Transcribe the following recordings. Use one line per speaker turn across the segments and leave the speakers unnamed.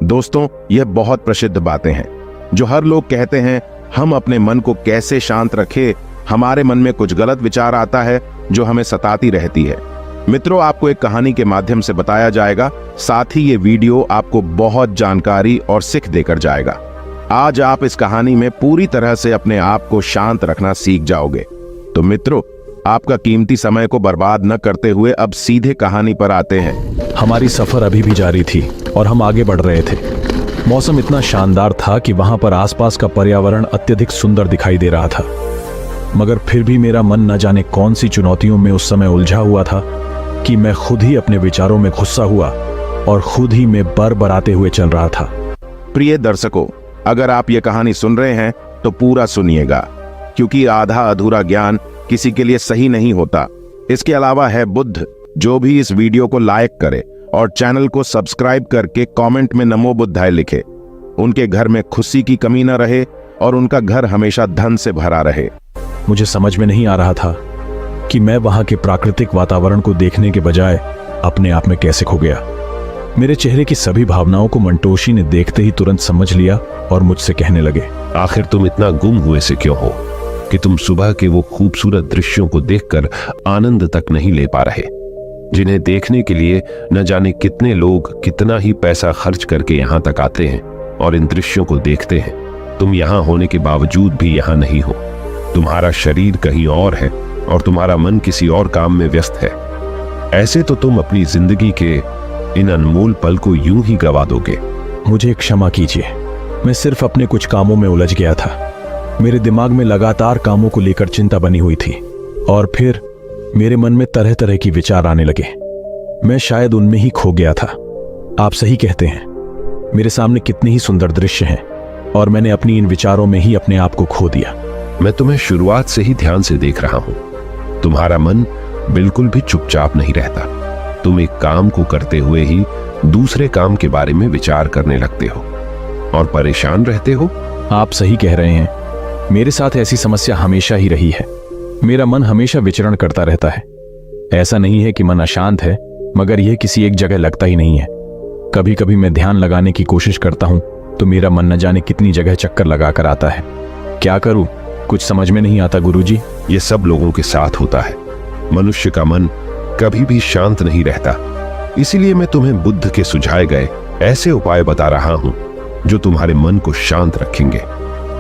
दोस्तों, यह बहुत प्रसिद्ध बातें हैं जो हर लोग कहते हैं। हम अपने मन को कैसे शांत रखें? हमारे मन में कुछ गलत विचार आता है जो हमें सताती रहती है। मित्रों, आपको एक कहानी के माध्यम से बताया जाएगा। साथ ही ये वीडियो आपको बहुत जानकारी और सीख देकर जाएगा। आज आप इस कहानी में पूरी तरह से अपने आप को शांत रखना सीख जाओगे। तो मित्रों, आपका कीमती समय को बर्बाद न करते हुए अब सीधे कहानी पर आते हैं।
हमारी सफर अभी भी जारी थी और हम आगे बढ़ रहे थे। मौसम इतना शानदार था कि वहां पर आसपास का पर्यावरण अत्यधिक सुंदर दिखाई दे रहा था, मगर फिर भी मेरा मन न जाने कौन सी चुनौतियों में उस समय उलझा हुआ था कि मैं खुद ही अपने विचारों में गुस्सा हुआ और खुद ही में बरबराते हुए चल रहा था।
प्रिय दर्शकों, अगर आप ये कहानी सुन रहे हैं तो पूरा सुनिएगा, क्योंकि आधा अधूरा ज्ञान किसी के लिए सही नहीं होता। इसके अलावा है बुद्ध, जो भी इस वीडियो को लाइक करे और चैनल को सब्सक्राइब करके कमेंट में नमो बुद्धाय लिखे। उनके घर में खुशी की कमी न रहे और उनका घर हमेशा धन से भरा रहे।
मुझे समझ में नहीं आ रहा था कि मैं वहां के प्राकृतिक वातावरण को देखने के बजाय अपने आप में कैसे खो गया। मेरे चेहरे की सभी भावनाओं को मंटोशी ने देखते ही तुरंत समझ लिया और मुझसे कहने लगे,
आखिर तुम इतना गुम हुए से क्यों हो कि तुम सुबह के वो खूबसूरत दृश्यों को देखकर आनंद तक नहीं ले पा रहे, जिन्हें देखने के लिए न जाने कितने लोग कितना ही पैसा खर्च करके यहां तक आते हैं और इन दृश्यों को देखते हैं। तुम यहां होने के बावजूद भी यहां नहीं हो। तुम्हारा शरीर कहीं और है और तुम्हारा मन किसी और काम में व्यस्त है। ऐसे तो तुम अपनी जिंदगी के इन अनमोल पल को यूं ही गवा दोगे।
मुझे क्षमा कीजिए, मैं सिर्फ अपने कुछ कामों में उलझ गया था। मेरे दिमाग में लगातार कामों को लेकर चिंता बनी हुई थी और फिर मेरे मन में तरह तरह की विचार आने लगे। मैं शायद उनमें ही खो गया था। आप सही कहते हैं, मेरे सामने कितने ही सुंदर दृश्य हैं और मैंने अपनी इन विचारों में ही अपने आप को खो दिया।
मैं तुम्हें शुरुआत से ही ध्यान से देख रहा हूं। तुम्हारा मन बिल्कुल भी चुपचाप नहीं रहता। तुम एक काम को करते हुए ही दूसरे काम के बारे में विचार करने लगते हो और परेशान रहते हो।
आप सही कह रहे हैं, मेरे साथ ऐसी समस्या हमेशा ही रही है। मेरा मन हमेशा विचरण करता रहता है। ऐसा नहीं है कि मन अशांत है, मगर यह किसी एक जगह लगता ही नहीं है। कभी कभी मैं ध्यान लगाने की कोशिश करता हूं तो मेरा मन न जाने कितनी जगह चक्कर लगाकर आता है। क्या करूं, कुछ समझ में नहीं आता गुरुजी।
यह सब लोगों के साथ होता है। मनुष्य का मन कभी भी शांत नहीं रहता। इसीलिए मैं तुम्हें बुद्ध के सुझाए गए ऐसे उपाय बता रहा हूं जो तुम्हारे मन को शांत रखेंगे।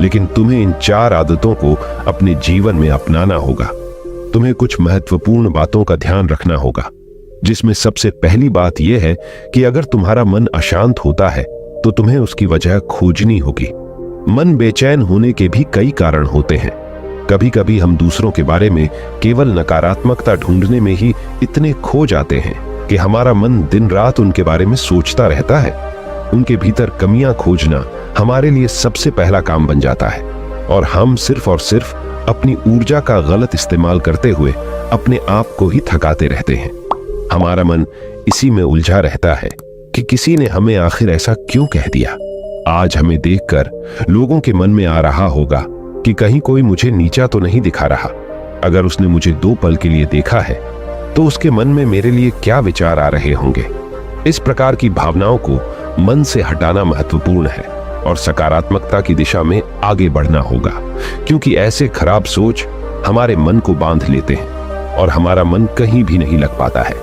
लेकिन तुम्हें इन 4 आदतों को अपने जीवन में अपनाना होगा। तुम्हें कुछ महत्वपूर्ण बातों का ध्यान रखना होगा, जिसमें सबसे पहली बात यह है कि अगर तुम्हारा मन अशांत होता है तो तुम्हें उसकी वजह खोजनी होगी। मन बेचैन होने के भी कई कारण होते हैं। कभी कभी हम दूसरों के बारे में केवल नकारात्मकता ढूंढने में ही इतने खो जाते हैं कि हमारा मन दिन रात उनके बारे में सोचता रहता है। उनके भीतर कमियां खोजना हमारे लिए सबसे पहला काम बन जाता है और हम सिर्फ और सिर्फ अपनी ऊर्जा का गलत इस्तेमाल करते हुए अपने आप को ही थकाते रहते हैं। हमारा मन इसी में उलझा रहता है कि किसी ने हमें आखिर ऐसा क्यों कह दिया। आज हमें देखकर लोगों के मन में आ रहा होगा कि कहीं कोई मुझे नीचा तो नहीं दिखा रहा। अगर उसने मुझे 2 पल के लिए देखा है तो उसके मन में मेरे लिए क्या विचार आ रहे होंगे। इस प्रकार की भावनाओं को मन से हटाना महत्वपूर्ण है और सकारात्मकता की दिशा में आगे बढ़ना होगा, क्योंकि ऐसे खराब सोच हमारे मन को बांध लेते हैं और हमारा मन कहीं भी नहीं लग पाता है।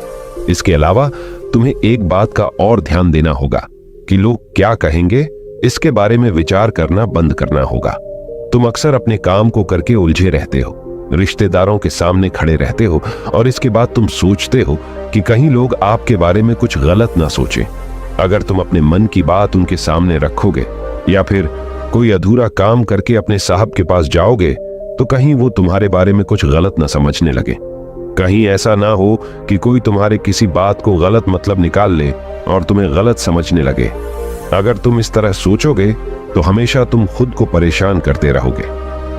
इसके अलावा तुम्हें एक बात का और ध्यान देना होगा कि लोग क्या कहेंगे, इसके बारे में विचार करना बंद करना होगा। तुम अक्सर अपने काम को करके उलझे रहते हो, रिश्तेदारों के सामने खड़े रहते हो और इसके बाद तुम सोचते हो कि कहीं लोग आपके बारे में कुछ गलत ना सोचें। अगर तुम अपने मन की बात उनके सामने रखोगे या फिर कोई अधूरा काम करके अपने साहब के पास जाओगे तो कहीं वो तुम्हारे बारे में कुछ गलत ना समझने लगे। कहीं ऐसा ना हो कि कोई तुम्हारे किसी बात को गलत मतलब निकाल ले और तुम्हें गलत समझने लगे। अगर तुम इस तरह सोचोगे तो हमेशा तुम खुद को परेशान करते रहोगे।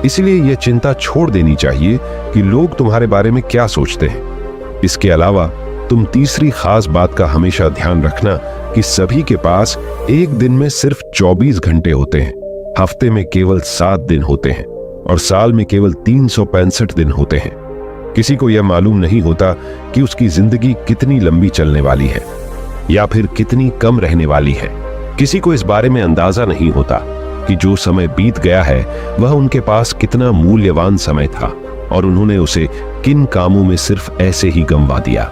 इसलिए यह चिंता छोड़ देनी चाहिए कि लोग तुम्हारे बारे में क्या सोचते हैं। इसके अलावा तुम तीसरी खास बात का हमेशा ध्यान रखना कि सभी के पास एक दिन में सिर्फ 24 घंटे होते हैं, हफ्ते में केवल 7 दिन होते हैं और साल में केवल 365 दिन होते हैं। किसी को यह मालूम नहीं होता कि उसकी जिंदगी कितनी लंबी चलने वाली है या फिर कितनी कम रहने वाली है। किसी को इस बारे में अंदाजा नहीं होता कि जो समय बीत गया है वह उनके पास कितना मूल्यवान समय था और उन्होंने उसे किन कामों में सिर्फ ऐसे ही गंवा दिया।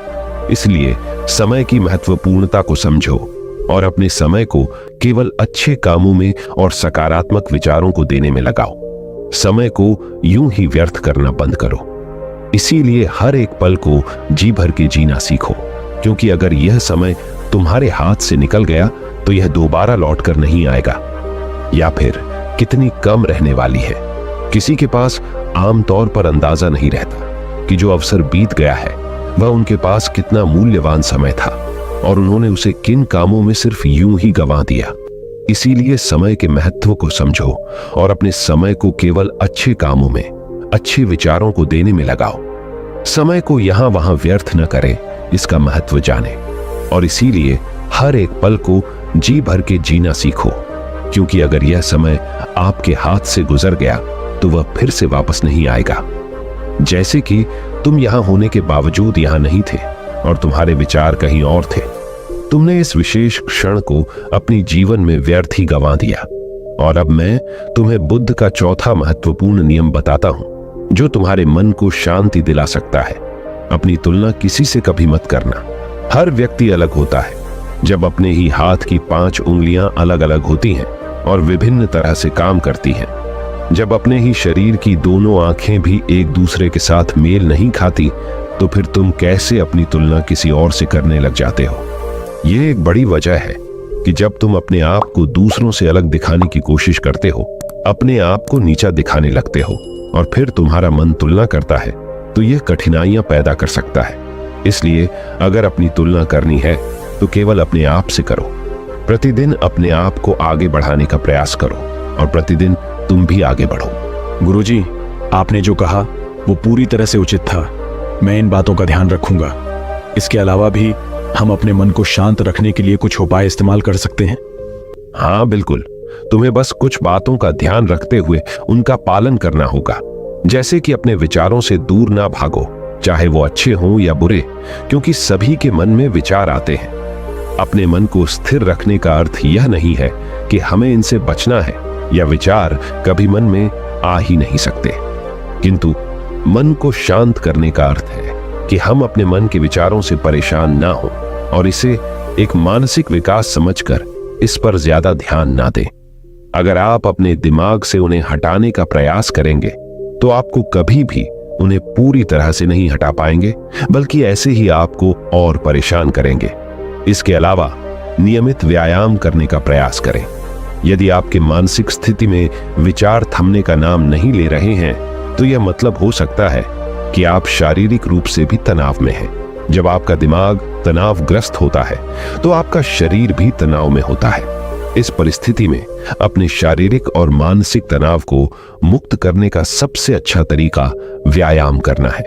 इसलिए समय की महत्वपूर्णता को समझो और अपने समय को केवल अच्छे कामों में और सकारात्मक विचारों को देने में लगाओ। समय को यूं ही व्यर्थ करना बंद करो। इसीलिए हर एक पल को जी भर के जीना सीखो, क्योंकि अगर यह समय तुम्हारे हाथ से निकल गया तो यह दोबारा लौटकर नहीं आएगा, या फिर कितनी कम रहने वाली है। किसी के पास आमतौर पर अंदाजा नहीं रहता कि जो अवसर बीत गया है वह उनके पास कितना मूल्यवान समय था और उन्होंने उसे किन कामों में सिर्फ यूं ही गंवा दिया। इसीलिए समय के महत्व को समझो और अपने समय को केवल अच्छे कामों में, अच्छे विचारों को देने में लगाओ। समय को यहां वहां व्यर्थ न करें, इसका महत्व जाने और इसीलिए हर एक पल को जी भर के जीना सीखो, क्योंकि अगर यह समय आपके हाथ से गुजर गया तो वह फिर से वापस नहीं आएगा। जैसे कि तुम यहां होने के बावजूद यहां नहीं थे और तुम्हारे विचार कहीं और थे। तुमने इस विशेष क्षण को अपनी जीवन में व्यर्थ ही गंवा दिया। और अब मैं तुम्हें बुद्ध का चौथा महत्वपूर्ण नियम बताता हूं जो तुम्हारे मन को शांति दिला सकता है। अपनी तुलना किसी से कभी मत करना। हर व्यक्ति अलग होता है। जब अपने ही हाथ की 5 उंगलियां अलग अलग होती हैं और विभिन्न तरह से काम करती हैं, जब अपने ही शरीर की दोनों आंखें भी एक दूसरे के साथ मेल नहीं खाती, तो फिर तुम कैसे अपनी तुलना किसी और से करने लग जाते हो। यह एक बड़ी वजह है कि जब तुम अपने आप को दूसरों से अलग दिखाने की कोशिश करते हो, अपने आप को नीचा दिखाने लगते हो और फिर तुम्हारा मन तुलना करता है, तो यह कठिनाइयां पैदा कर सकता है। इसलिए अगर अपनी तुलना करनी है तो केवल अपने आप से करो। प्रतिदिन अपने आप को आगे बढ़ाने का प्रयास करो और प्रतिदिन तुम भी आगे बढ़ो।
गुरुजी, आपने जो कहा वो पूरी तरह से उचित था। मैं इन बातों का ध्यान रखूंगा। इसके अलावा भी हम अपने मन को शांत रखने के लिए कुछ उपाय इस्तेमाल कर सकते हैं।
हाँ बिल्कुल, तुम्हें बस कुछ बातों का ध्यान रखते हुए उनका पालन करना होगा। जैसे कि अपने विचारों से दूर ना भागो, चाहे वो अच्छे हों या बुरे, क्योंकि सभी के मन में विचार आते हैं। अपने मन को स्थिर रखने का अर्थ यह नहीं है कि हमें इनसे बचना है या विचार कभी मन में आ ही नहीं सकते, किंतु मन को शांत करने का अर्थ है कि हम अपने मन के विचारों से परेशान ना हो और इसे एक मानसिक विकास समझकर इस पर ज्यादा ध्यान ना दें। अगर आप अपने दिमाग से उन्हें हटाने का प्रयास करेंगे तो आपको कभी भी उन्हें पूरी तरह से नहीं हटा पाएंगे, बल्कि ऐसे ही आपको और परेशान करेंगे। इसके अलावा नियमित व्यायाम करने का प्रयास करें। यदि आपके मानसिक स्थिति में विचार थमने का नाम नहीं ले रहे हैं, तो यह मतलब हो सकता है कि आप शारीरिक रूप से भी तनाव में हैं। जब आपका दिमाग तनावग्रस्त होता है तो आपका शरीर भी तनाव में होता है। इस परिस्थिति में अपने शारीरिक और मानसिक तनाव को मुक्त करने का सबसे अच्छा तरीका व्यायाम करना है।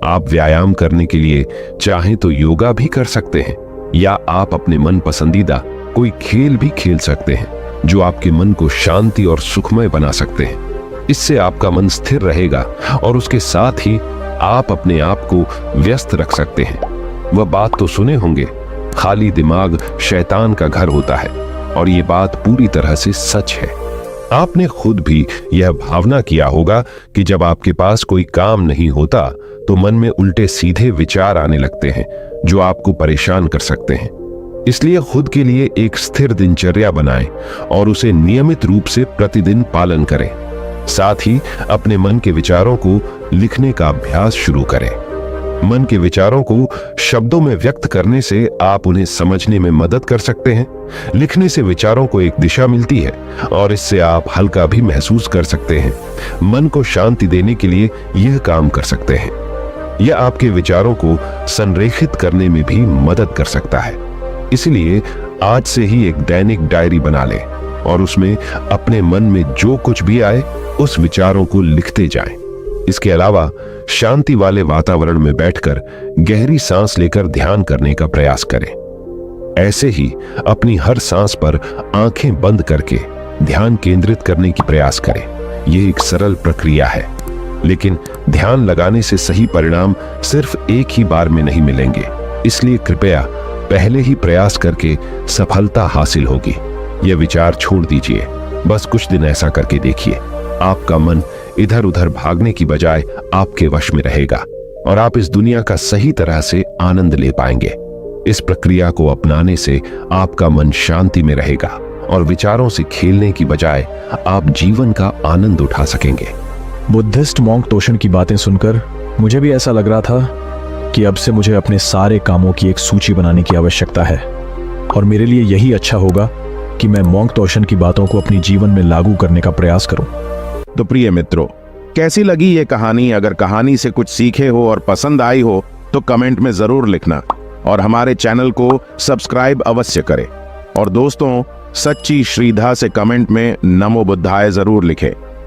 आप व्यायाम करने के लिए चाहें तो योगा भी कर सकते हैं या आप अपने मन पसंदीदा कोई खेल भी खेल सकते हैं जो आपके मन को शांति और सुखमय बना सकते हैं। इससे आपका मन स्थिर रहेगा और उसके साथ ही आप अपने आप को व्यस्त रख सकते हैं। वह बात तो सुने होंगे, खाली दिमाग शैतान का घर होता है, और ये बात पूरी तरह से सच है। आपने खुद भी यह भावना किया होगा कि जब आपके पास कोई काम नहीं होता तो मन में उल्टे सीधे विचार आने लगते हैं जो आपको परेशान कर सकते हैं। इसलिए खुद के लिए एक स्थिर दिनचर्या बनाएं और उसे नियमित रूप से प्रतिदिन पालन करें। साथ ही अपने मन के विचारों को लिखने का अभ्यास शुरू करें। मन के विचारों को शब्दों में व्यक्त करने से आप उन्हें समझने में मदद कर सकते हैं। लिखने से विचारों को एक दिशा मिलती है और इससे आप हल्का भी महसूस कर सकते हैं। मन को शांति देने के लिए यह काम कर सकते हैं। यह आपके विचारों को संरेखित करने में भी मदद कर सकता है। इसलिए आज से ही एक दैनिक डायरी बना लें और उसमें अपने मन में जो कुछ भी आए उस विचारों को लिखते जाएं। इसके अलावा शांति वाले वातावरण में बैठकर गहरी सांस लेकर ध्यान करने का प्रयास करें। ऐसे ही अपनी हर सांस पर आंखें बंद करके ध्यान केंद्रित करने की प्रयास करें। यह एक सरल प्रक्रिया है, लेकिन ध्यान लगाने से सही परिणाम सिर्फ एक ही बार में नहीं मिलेंगे। इसलिए कृपया पहले ही प्रयास करके सफलता हासिल होगी। यह विचार छोड़ दीजिए। बस कुछ दिन ऐसा करके देखिए, आपका मन इधर उधर भागने की बजाय आपके वश में रहेगा और आप इस दुनिया का सही तरह से आनंद ले पाएंगे। इस प्रक्रिया को अपनाने से आपका मन शांति में रहेगा और विचारों से खेलने की बजाय आप जीवन का आनंद उठा सकेंगे।
बुद्धिस्ट मॉन्क तोशन की बातें सुनकर मुझे भी ऐसा लग रहा था कि अब से मुझे अपने सारे कामों की एक सूची बनाने की आवश्यकता है और मेरे लिए यही अच्छा होगा कि मैं मॉन्क तोशन की बातों को अपने जीवन में लागू करने का प्रयास करूं।
तो प्रिय मित्रों, कैसी लगी ये कहानी? अगर कहानी से कुछ सीखे हो और पसंद आई हो तो कमेंट में जरूर लिखना और हमारे चैनल को सब्सक्राइब अवश्य करें। और दोस्तों, सच्ची श्रीधा से कमेंट में नमो बुद्धाय जरूर लिखें।